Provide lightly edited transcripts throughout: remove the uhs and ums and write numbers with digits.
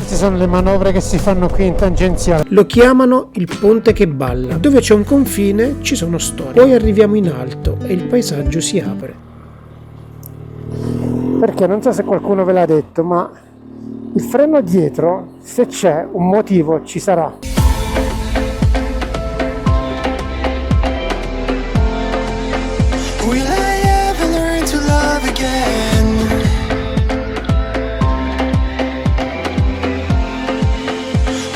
Queste sono le manovre che si fanno qui in tangenziale. Lo chiamano il ponte che balla. Dove c'è un confine ci sono storie. Poi arriviamo in alto e il paesaggio si apre. Perché non so se qualcuno ve l'ha detto, ma il freno dietro, se c'è un motivo, ci sarà. Will I ever learn to love again?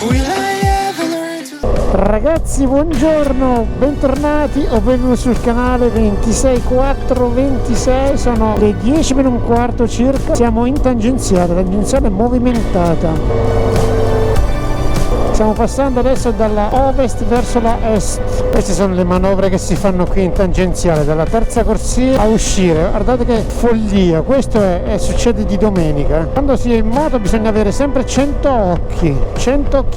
Will I ever learn to... Ragazzi, buongiorno, bentornati o benvenuti sul canale 26426. Sono le 10 meno un quarto circa. Siamo in tangenziale movimentata. Stiamo passando adesso dalla ovest verso la est. Queste sono le manovre che si fanno qui in tangenziale, dalla terza corsia a uscire. Guardate che follia, questo succede di domenica. Quando si è in moto bisogna avere sempre 100 occhi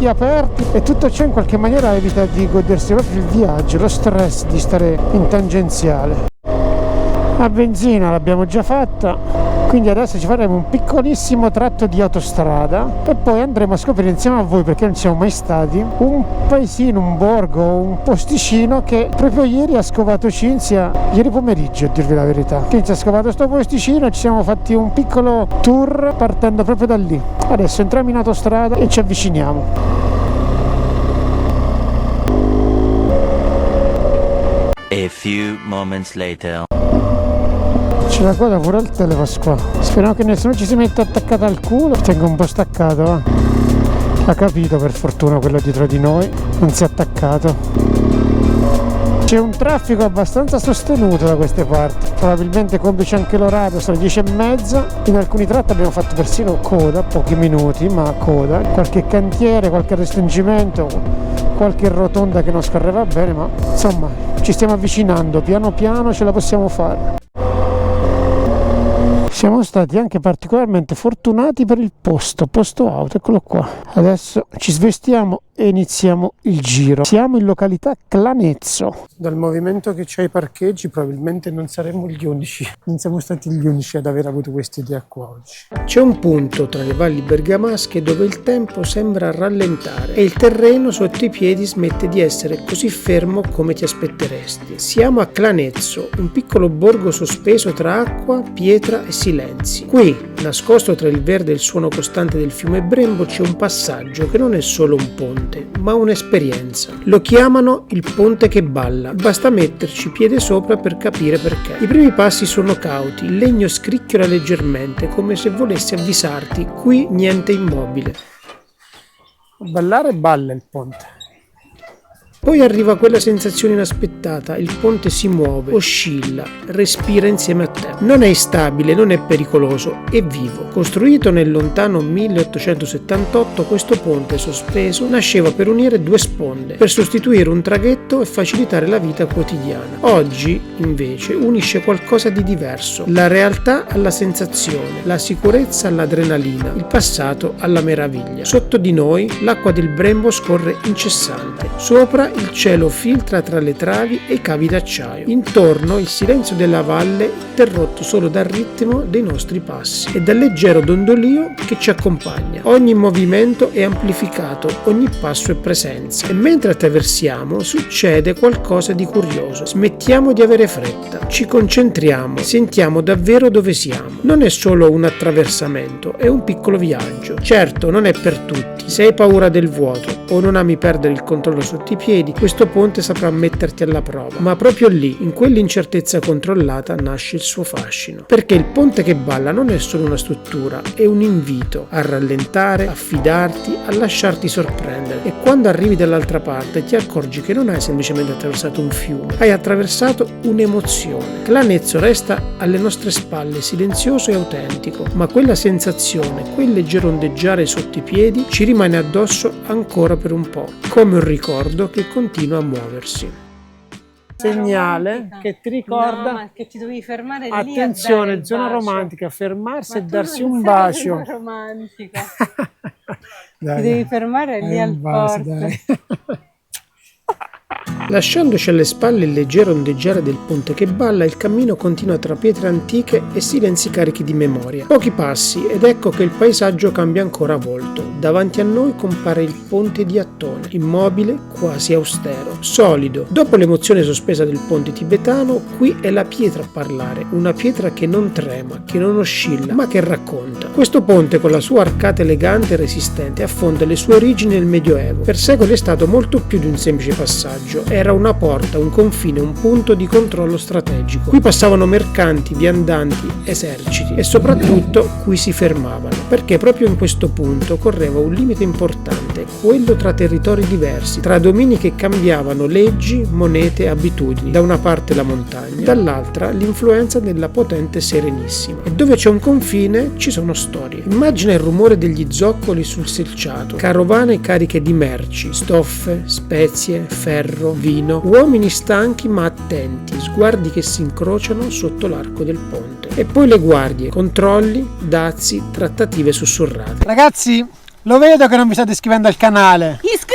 aperti, e tutto ciò in qualche maniera evita di godersi proprio il viaggio, lo stress di stare in tangenziale. La benzina l'abbiamo già fatta, quindi adesso ci faremo un piccolissimo tratto di autostrada e poi andremo a scoprire insieme a voi, perché non siamo mai stati, un paesino, un borgo, un posticino che proprio ieri ha scovato Cinzia, ieri pomeriggio a dirvi la verità. Cinzia ha scovato sto posticino e ci siamo fatti un piccolo tour partendo proprio da lì. Adesso entriamo in autostrada e ci avviciniamo. A few moments later. C'è la coda pure al telepass qua. Speriamo che nessuno ci si metta attaccata al culo. Tengo un po' staccato, va. Ha capito, per fortuna, quello dietro di noi non si è attaccato. C'è un traffico abbastanza sostenuto da queste parti, probabilmente complice anche l'orario, sono 10:30. In alcuni tratti abbiamo fatto persino coda, pochi minuti, ma coda. Qualche cantiere, qualche restringimento, qualche rotonda che non scorreva bene, ma insomma ci stiamo avvicinando, piano piano ce la possiamo fare. Siamo stati anche particolarmente fortunati per il posto auto, eccolo qua. Adesso ci svestiamo e iniziamo il giro. Siamo in località Clanezzo. Dal movimento che c'è ai parcheggi probabilmente non saremo gli unici, non siamo stati gli unici ad aver avuto questa idea qua oggi. C'è un punto tra le valli bergamasche dove il tempo sembra rallentare e il terreno sotto i piedi smette di essere così fermo come ti aspetteresti. Siamo a Clanezzo, un piccolo borgo sospeso tra acqua, pietra e silenzi. Qui, nascosto tra il verde e il suono costante del fiume Brembo, c'è un passaggio che non è solo un ponte, ma un'esperienza. Lo chiamano il ponte che balla. Basta metterci piede sopra per capire perché. I primi passi sono cauti, il legno scricchiola leggermente, come se volesse avvisarti: qui niente immobile. Ballare balla il ponte. Poi arriva quella sensazione inaspettata, il ponte si muove, oscilla, respira insieme a te. Non è instabile, non è pericoloso, è vivo. Costruito nel lontano 1878, questo ponte sospeso nasceva per unire due sponde, per sostituire un traghetto e facilitare la vita quotidiana. Oggi, invece, unisce qualcosa di diverso, la realtà alla sensazione, la sicurezza all'adrenalina, il passato alla meraviglia. Sotto di noi l'acqua del Brembo scorre incessante, sopra il cielo filtra tra le travi e i cavi d'acciaio. Intorno il silenzio della valle, interrotto solo dal ritmo dei nostri passi e dal leggero dondolio che ci accompagna. Ogni movimento è amplificato, ogni passo è presenza. E mentre attraversiamo succede qualcosa di curioso. Smettiamo di avere fretta, ci concentriamo, sentiamo davvero dove siamo. Non è solo un attraversamento, è un piccolo viaggio. Certo, non è per tutti. Se hai paura del vuoto o non ami perdere il controllo sotto i piedi, questo ponte saprà metterti alla prova. Ma proprio lì, in quell'incertezza controllata, nasce il suo fascino. Perché il ponte che balla non è solo una struttura, è un invito a rallentare, a fidarti, a lasciarti sorprendere. E quando arrivi dall'altra parte ti accorgi che non hai semplicemente attraversato un fiume, hai attraversato un'emozione. Clanezzo resta alle nostre spalle, silenzioso e autentico, ma quella sensazione, quel leggero ondeggiare sotto i piedi ci rimane addosso ancora per un po', come un ricordo che continua a muoversi. Segnale che ti ricorda, no, ma che ti dovevi fermare lì. attenzione, zona romantica, fermarsi e darsi un bacio. Romantica. Dai, Ti devi fermare lì al bacio, porto. dai. Lasciandoci alle spalle il leggero ondeggiare del ponte che balla, il cammino continua tra pietre antiche e silenzi carichi di memoria. Pochi passi ed ecco che il paesaggio cambia ancora volto. Davanti a noi compare il ponte di Attone, immobile, quasi austero, solido. Dopo l'emozione sospesa del ponte tibetano, qui è la pietra a parlare, una pietra che non trema, che non oscilla, ma che racconta. Questo ponte con la sua arcata elegante e resistente affonda le sue origini nel Medioevo. Per secoli è stato molto più di un semplice passaggio, era una porta, un confine, un punto di controllo strategico. Qui passavano mercanti, viandanti, eserciti e soprattutto qui si fermavano, perché proprio in questo punto correva un limite importante, quello tra territori diversi, tra domini che cambiavano leggi, monete, abitudini. Da una parte la montagna, dall'altra l'influenza della potente Serenissima. E dove c'è un confine ci sono storie. Immagina il rumore degli zoccoli sul selciato, carovane cariche di merci, stoffe, spezie, ferro, vino, uomini stanchi ma attenti, sguardi che si incrociano sotto l'arco del ponte. E poi le guardie, controlli, dazi, trattative sussurrate. Ragazzi, lo vedo che non vi state iscrivendo al canale. Iscrivetevi!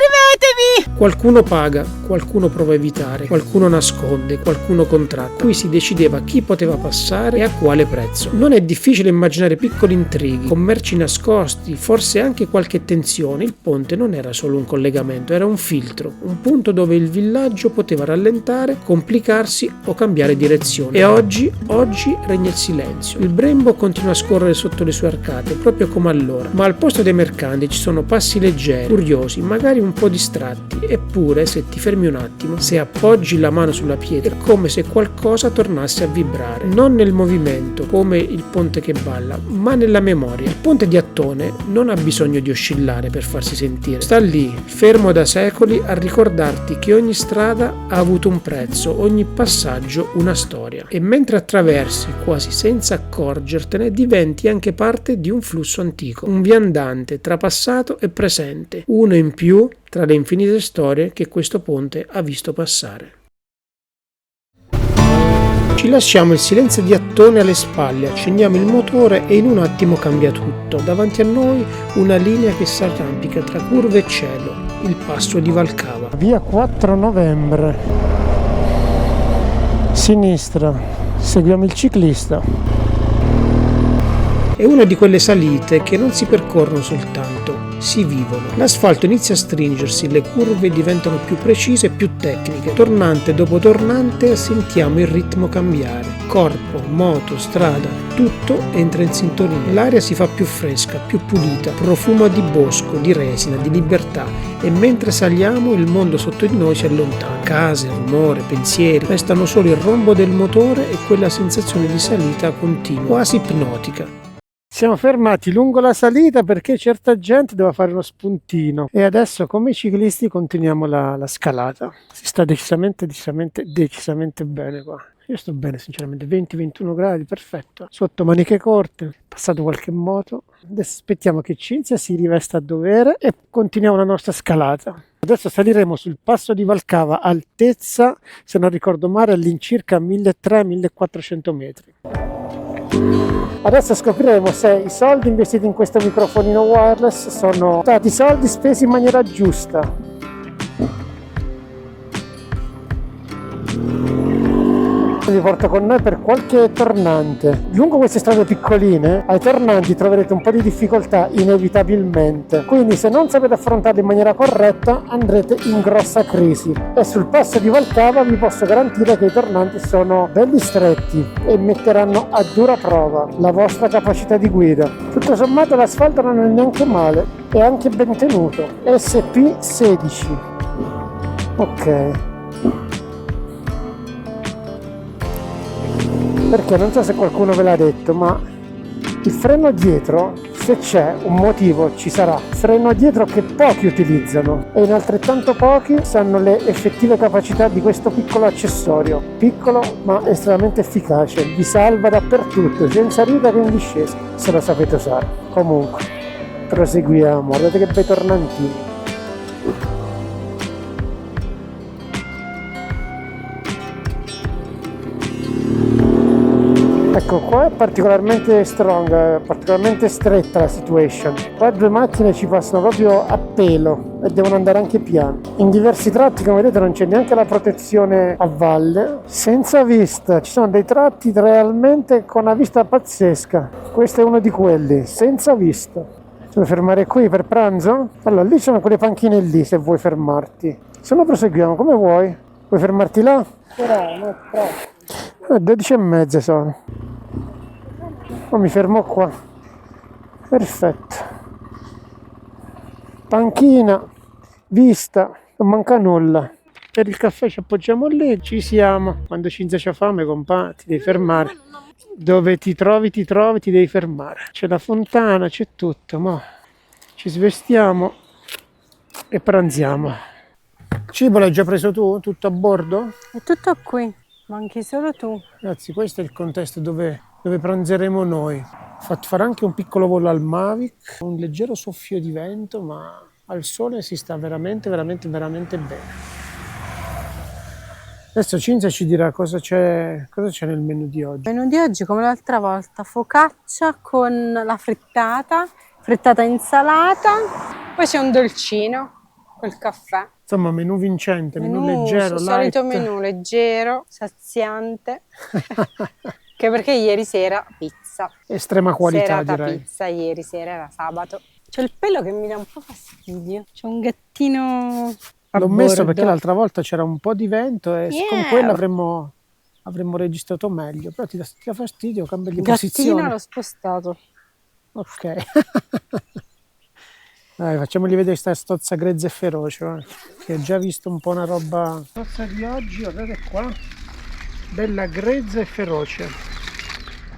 Qualcuno paga, qualcuno prova a evitare, qualcuno nasconde, qualcuno contratta. Qui si decideva chi poteva passare e a quale prezzo. Non è difficile immaginare piccoli intrighi, commerci nascosti, forse anche qualche tensione. Il ponte non era solo un collegamento, era un filtro, un punto dove il villaggio poteva rallentare, complicarsi o cambiare direzione. E oggi regna il silenzio. Il Brembo continua a scorrere sotto le sue arcate, proprio come allora. Ma al posto dei mercanti ci sono passi leggeri, curiosi, magari un po' distratti, eppure se ti fermi un attimo, se appoggi la mano sulla pietra, è come se qualcosa tornasse a vibrare, non nel movimento come il ponte che balla, ma nella memoria. Il ponte di Attone non ha bisogno di oscillare per farsi sentire, sta lì, fermo da secoli, a ricordarti che ogni strada ha avuto un prezzo, ogni passaggio una storia, e mentre attraversi quasi senza accorgertene diventi anche parte di un flusso antico, un viandante tra passato e presente, uno in più tra le infinite storie che questo ponte ha visto passare. Ci lasciamo il silenzio di Attone alle spalle, accendiamo il motore e in un attimo cambia tutto. Davanti a noi una linea che si arrampica tra curve e cielo, il passo di Valcava. Via 4 novembre. Sinistra. Seguiamo il ciclista. È una di quelle salite che non si percorrono soltanto, si vivono. L'asfalto inizia a stringersi, le curve diventano più precise e più tecniche. Tornante dopo tornante sentiamo il ritmo cambiare. Corpo, moto, strada, tutto entra in sintonia. L'aria si fa più fresca, più pulita, profuma di bosco, di resina, di libertà. E mentre saliamo il mondo sotto di noi si allontana. Case, rumore, pensieri, restano solo il rombo del motore e quella sensazione di salita continua, quasi ipnotica. Siamo fermati lungo la salita perché certa gente doveva fare uno spuntino e adesso come i ciclisti continuiamo la scalata. Si sta decisamente bene qua. Io sto bene sinceramente, 20-21 gradi, perfetto. Sotto maniche corte, passato qualche moto. Adesso aspettiamo che Cinzia si rivesta a dovere e continuiamo la nostra scalata. Adesso saliremo sul passo di Valcava, altezza, se non ricordo male, all'incirca 1300-1400 metri. Adesso scopriremo se i soldi investiti in questo microfonino wireless sono stati soldi spesi in maniera giusta. Vi porto con noi per qualche tornante. Lungo queste strade piccoline, ai tornanti troverete un po' di difficoltà inevitabilmente. Quindi se non sapete affrontarli in maniera corretta, andrete in grossa crisi. E sul passo di Valcava vi posso garantire che i tornanti sono belli stretti e metteranno a dura prova la vostra capacità di guida. Tutto sommato l'asfalto non è neanche male, è anche ben tenuto. SP16. Ok. Perché non so se qualcuno ve l'ha detto, ma il freno dietro, se c'è un motivo ci sarà. Freno dietro che pochi utilizzano e in altrettanto pochi sanno le effettive capacità di questo piccolo accessorio. Piccolo ma estremamente efficace, vi salva dappertutto, sia in salita che in discesa, se lo sapete usare. Comunque, proseguiamo, guardate che bei tornantini. Ecco, qua è particolarmente strong, particolarmente stretta la situation. Qua 2 macchine ci passano proprio a pelo e devono andare anche piano. In diversi tratti, come vedete, non c'è neanche la protezione a valle. Senza vista, ci sono dei tratti realmente con una vista pazzesca. Questo è uno di quelli, senza vista. Ci vuoi fermare qui per pranzo? Allora, lì sono quelle panchine lì se vuoi fermarti. Se no proseguiamo, come vuoi. Vuoi fermarti là? Però, no, troppo. 12:30 sono. Mi fermo qua. Perfetto. Panchina, vista, non manca nulla. Per il caffè ci appoggiamo lì, ci siamo. Quando Cinzia c'ha fame, compà, ti devi fermare. Dove ti trovi, ti devi fermare. C'è la fontana, c'è tutto. Ma ci svestiamo e pranziamo. Cibo l'hai già preso tu? Tutto a bordo? È tutto qui, manchi solo tu. Ragazzi, questo è il contesto dove pranzeremo noi. Fatto fare anche un piccolo volo al Mavic, un leggero soffio di vento, ma al sole si sta veramente bene. Adesso Cinzia ci dirà cosa c'è nel menù di oggi. Il menù di oggi, come l'altra volta, focaccia con la frittata insalata, poi c'è un dolcino col caffè. Insomma, menù vincente, menù leggero, light. Solito menù leggero, saziante. Che perché ieri sera pizza. Estrema qualità, Serata direi. pizza, ieri sera era sabato. C'è il pelo che mi dà un po' fastidio. C'è un gattino a L'ho messo bordo. perché l'altra volta c'era un po' di vento e Yeah. con quello avremmo registrato meglio. Però ti dà fastidio, cambia di Il gattino posizione. l'ho spostato. Ok. Dai, facciamogli vedere questa stozza grezza e feroce, che ho già visto un po' una roba. La stozza di oggi, guardate qua, bella grezza e feroce.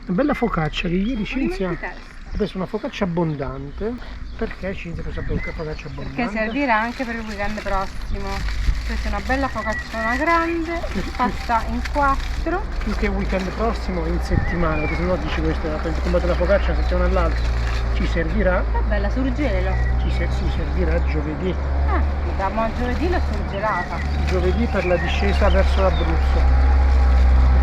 Una bella focaccia che ieri Cinzia ha preso una focaccia abbondante. Perché Cinzia ha preso una focaccia abbondante? Perché servirà anche per il weekend prossimo. Questa è una bella focacciona grande, fatta in 4. Più che weekend prossimo, in settimana, perché se no dici questo, comprate la focaccia una settimana all'altra. Ci servirà, Che bella, surgelo. si servirà giovedì. Da giovedì l'ho surgelata. Giovedì per la discesa verso l'Abruzzo,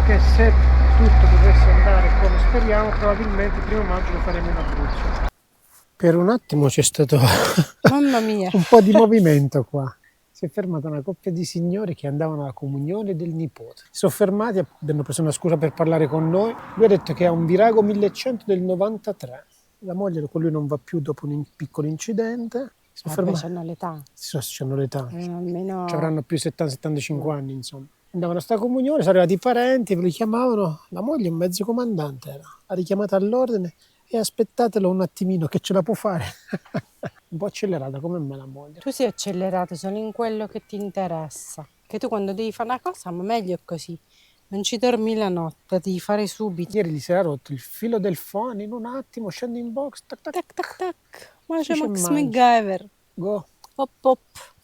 perché se tutto dovesse andare come speriamo, probabilmente il 1° maggio lo faremo in Abruzzo. Per un attimo c'è stato Mamma mia. un po' di movimento qua. Si è fermata una coppia di signori che andavano alla comunione del nipote. Si sono fermati, hanno preso una scusa per parlare con noi. Lui ha detto che ha un Virago 1100 del 93. La moglie con lui non va più dopo un piccolo incidente. Si sono fermati. C'hanno l'età. C'hanno l'età. Almeno. Ci avranno più 70-75 anni, insomma. Andavano a sta comunione, sono arrivati i parenti, ve li chiamavano. La moglie, un mezzo comandante era. Ha richiamato all'ordine e aspettatelo un attimino che ce la può fare. Un po' accelerata come me la moglie. Tu sei accelerato, sono in quello che ti interessa. Che tu quando devi fare una cosa, ma meglio è così. Non ci dormi la notte, devi fare subito. Ieri gli si era rotto il filo del phone in un attimo, scendo in box, tac tac Tac tac tac. Ma c'è Ci Max mangi. MacGyver. go. Hop hop.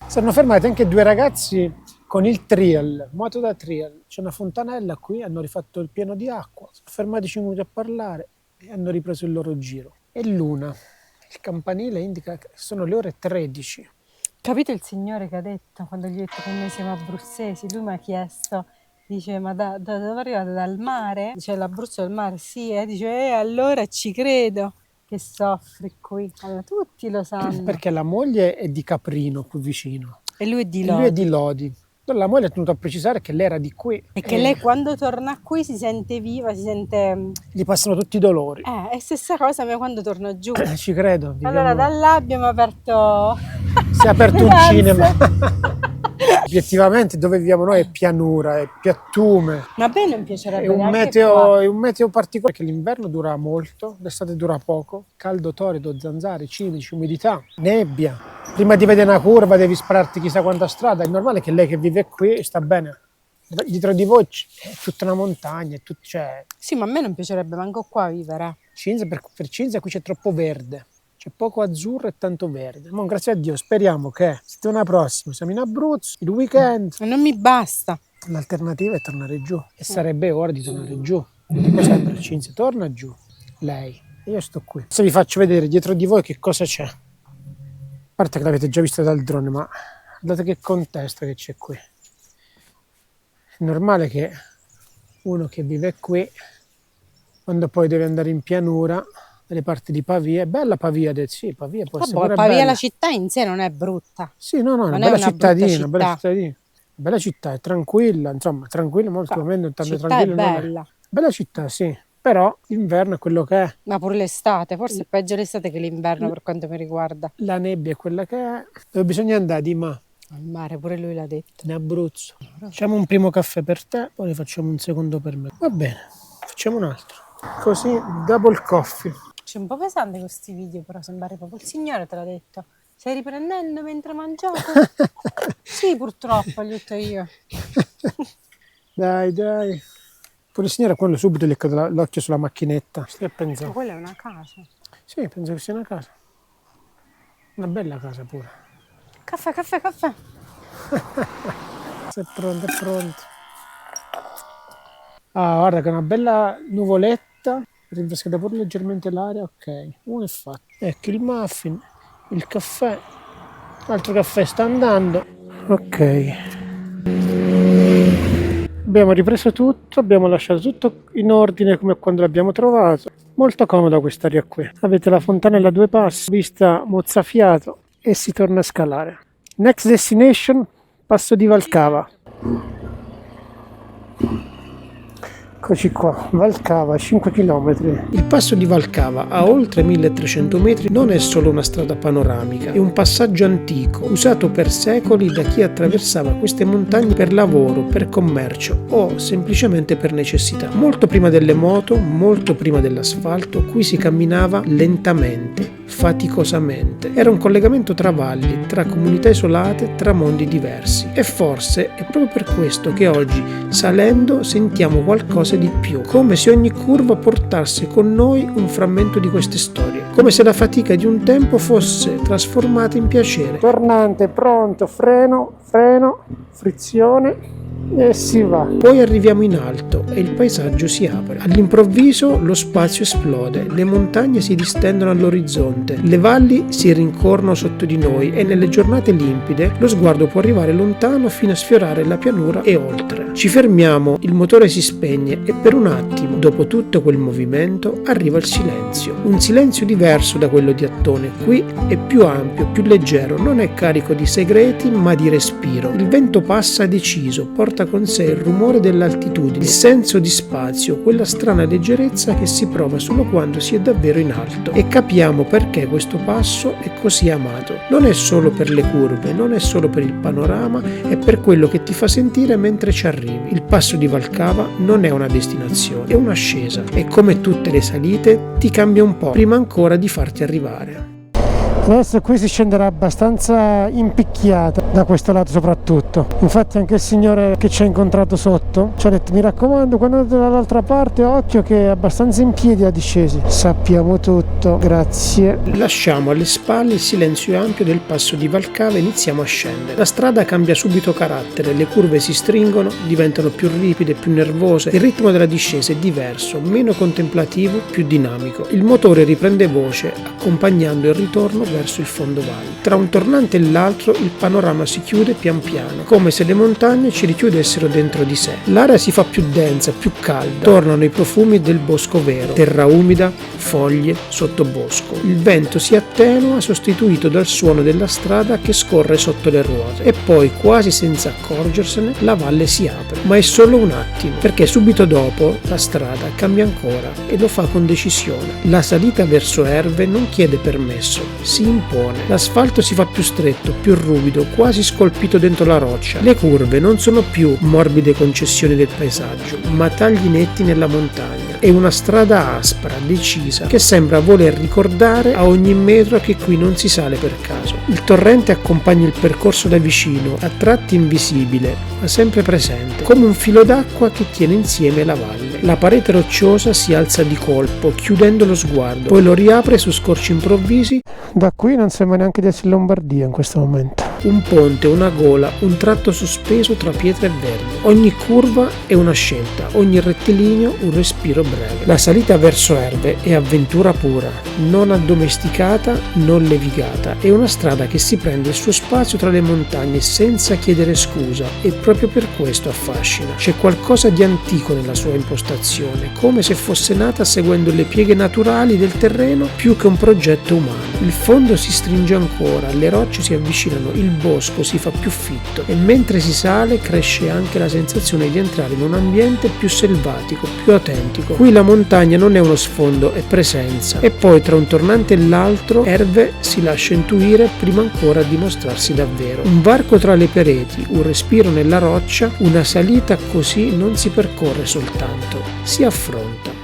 Si erano fermati anche 2 ragazzi con il trial, moto da trial. C'è una fontanella qui, hanno rifatto il pieno di acqua. Sono fermati 5 minuti a parlare e hanno ripreso il loro giro. E l'una, il campanile indica che sono le ore 13. Capito il signore che ha detto, quando gli ho detto che noi siamo abruzzesi, lui mi ha chiesto, dice, ma da dove arrivate? Dal mare? Dice, l'Abruzzo è il mare? Sì, dice, allora ci credo che soffri qui. Allora, tutti lo sanno. Perché la moglie è di Caprino, qui vicino. E lui è di E Lodi. lui è di Lodi. Allora la moglie ha tenuto a precisare che lei era di qui. E che lei quando torna qui si sente viva, si sente. Gli passano tutti i dolori. È stessa cosa a me quando torno giù. Ci credo. viviamo- Allora da là abbiamo aperto. Si è aperto un Grazie. cinema. Obiettivamente dove viviamo noi è pianura, è piattume. Ma a me non piacerebbe È un neanche qua. meteo particolare, che l'inverno dura molto, l'estate dura poco, caldo torrido, zanzare, cimici, umidità, nebbia. Prima di vedere una curva devi spararti chissà quanta strada, è normale che lei che vive qui sta bene. Dietro di voi è tutta una montagna, cioè, Sì, ma a me non piacerebbe manco qua vivere. Cinzia, per Cinzia qui c'è troppo verde, c'è poco azzurro e tanto verde. Ma grazie a Dio, speriamo che settimana prossima siamo in Abruzzo, il weekend. Ma non mi basta. L'alternativa è tornare giù e sarebbe ora di tornare giù. Dico sempre, Cinzia, torna giù, lei, e io sto qui. Adesso vi faccio vedere dietro di voi che cosa c'è. A parte che l'avete già visto dal drone, ma guardate che contesto che c'è qui. È normale che uno che vive qui quando poi devi andare in pianura, nelle parti di Pavia. È bella Pavia, sì, Pavia può essere pure Pavia bella. la città in sé non è brutta. Sì, no, è una Non bella è una brutta cittadina, bella città. cittadina. Bella città, è tranquilla, insomma, tranquilla, molto meno tanto Città è tranquilla. non bella, Bella città, sì, però l'inverno è quello che è. ma pure l'estate, forse è peggio l'estate che l'inverno per quanto mi riguarda. La nebbia è quella che è. Dove bisogna andare, Dima? Al mare, pure lui l'ha detto. In Abruzzo. Facciamo un primo caffè per te, poi ne facciamo un secondo per me. Va bene, facciamo un altro. Così, double coffee. C'è un po' pesante questi video, però sembrare proprio il signore te l'ha detto. Stai riprendendo mentre mangiate? Sì, purtroppo, gli ho detto io. Dai. Pure il signore quello subito gli è caduto l'occhio sulla macchinetta. Stai a Ma pensare. quella è una casa. Sì, penso che sia una casa. Una bella casa pure. Caffè. Se è pronto, è pronto. Ah, guarda che è una bella nuvoletta. Rinfrescata pure leggermente l'aria. Ok, uno è fatto. Ecco il muffin, il caffè. L'altro caffè sta andando. Ok. Abbiamo ripreso tutto, abbiamo lasciato tutto in ordine come quando l'abbiamo trovato. Molto comoda quest'area qui. Avete la fontanella a 2 passi, vista mozzafiato e si torna a scalare. Next destination, Passo di Valcava. Eccoci qua, Valcava, 5 km. Il passo di Valcava, a oltre 1300 metri, non è solo una strada panoramica, è un passaggio antico, usato per secoli da chi attraversava queste montagne per lavoro, per commercio o semplicemente per necessità. Molto prima delle moto, molto prima dell'asfalto, qui si camminava lentamente, faticosamente. Era un collegamento tra valli, tra comunità isolate, tra mondi diversi. E forse è proprio per questo che oggi, salendo, sentiamo qualcosa di più, come se ogni curva portasse con noi un frammento di queste storie, come se la fatica di un tempo fosse trasformata in piacere. Tornante, pronto, freno, frizione e si va. Poi arriviamo in alto e il paesaggio si apre. All'improvviso lo spazio esplode, le montagne si distendono all'orizzonte, le valli si rincorrono sotto di noi e nelle giornate limpide lo sguardo può arrivare lontano fino a sfiorare la pianura e oltre. Ci fermiamo, il motore si spegne e per un attimo, dopo tutto quel movimento, arriva il silenzio. Un silenzio diverso da quello di Attone. Qui è più ampio, più leggero, non è carico di segreti ma di respiro. Il vento passa deciso, porta con sé il rumore dell'altitudine, il senso di spazio, quella strana leggerezza che si prova solo quando si è davvero in alto. E capiamo perché questo passo è così amato. Non è solo per le curve, non è solo per il panorama, è per quello che ti fa sentire mentre ci arrivi. Il passo di Valcava non è una destinazione, è un'ascesa e come tutte le salite ti cambia un po' prima ancora di farti arrivare. Adesso qui si scenderà abbastanza impicchiata da questo lato soprattutto. Infatti anche il signore che ci ha incontrato sotto ci ha detto: mi raccomando, quando andate dall'altra parte occhio che è abbastanza in piedi a discesi. Sappiamo tutto, grazie. Lasciamo alle spalle il silenzio ampio del passo di Valcava e iniziamo a scendere. La strada cambia subito carattere, le curve si stringono, diventano più ripide, più nervose, il ritmo della discesa è diverso, meno contemplativo, più dinamico. Il motore riprende voce accompagnando il ritorno verso il fondovalle. Tra un tornante e l'altro il panorama si chiude pian piano, come se le montagne ci richiudessero dentro di sé. L'aria si fa più densa, più calda, tornano i profumi del bosco vero, terra umida, foglie, sottobosco. Il vento si attenua, sostituito dal suono della strada che scorre sotto le ruote, e poi, quasi senza accorgersene, la valle si apre. Ma è solo un attimo, perché subito dopo la strada cambia ancora e lo fa con decisione. La salita verso Erve non chiede permesso, si impone. L'asfalto si fa più stretto, più ruvido, quasi scolpito dentro la roccia. Le curve non sono più morbide concessioni del paesaggio, ma tagli netti nella montagna. È una strada aspra, decisa, che sembra voler ricordare a ogni metro che qui non si sale per caso. Il torrente accompagna il percorso da vicino, a tratti invisibile, ma sempre presente, come un filo d'acqua che tiene insieme la valle. La parete rocciosa si alza di colpo, chiudendo lo sguardo, poi lo riapre su scorci improvvisi. Da qui non sembra neanche di essere in Lombardia in questo momento. un ponte, una gola, un tratto sospeso tra pietra e verde. Ogni curva è una scelta, ogni rettilineo un respiro breve. La salita verso Erve è avventura pura, non addomesticata, non levigata. È una strada che si prende il suo spazio tra le montagne senza chiedere scusa e proprio per questo affascina. C'è qualcosa di antico nella sua impostazione, come se fosse nata seguendo le pieghe naturali del terreno più che un progetto umano. Il fondo si stringe ancora, le rocce si avvicinano, il bosco si fa più fitto e mentre si sale cresce anche la sensazione di entrare in un ambiente più selvatico, più autentico. Qui la montagna non è uno sfondo, è presenza. E poi tra un tornante e l'altro Erve si lascia intuire prima ancora di mostrarsi davvero. Un varco tra le pareti, un respiro nella roccia, una salita così non si percorre soltanto, si affronta.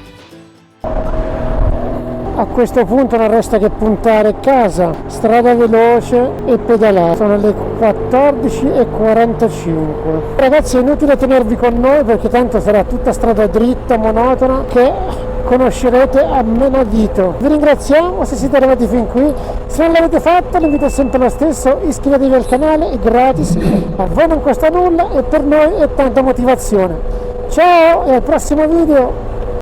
A questo punto non resta che puntare casa, strada veloce e pedalare. Sono le 14:45. Ragazzi, è inutile tenervi con noi perché tanto sarà tutta strada dritta, monotona, che conoscerete a menadito. Vi ringraziamo se siete arrivati fin qui. Se non l'avete fatto, l'invito è sempre lo stesso: iscrivetevi al canale, è gratis, a voi non costa nulla e per noi è tanta motivazione. Ciao e al prossimo video!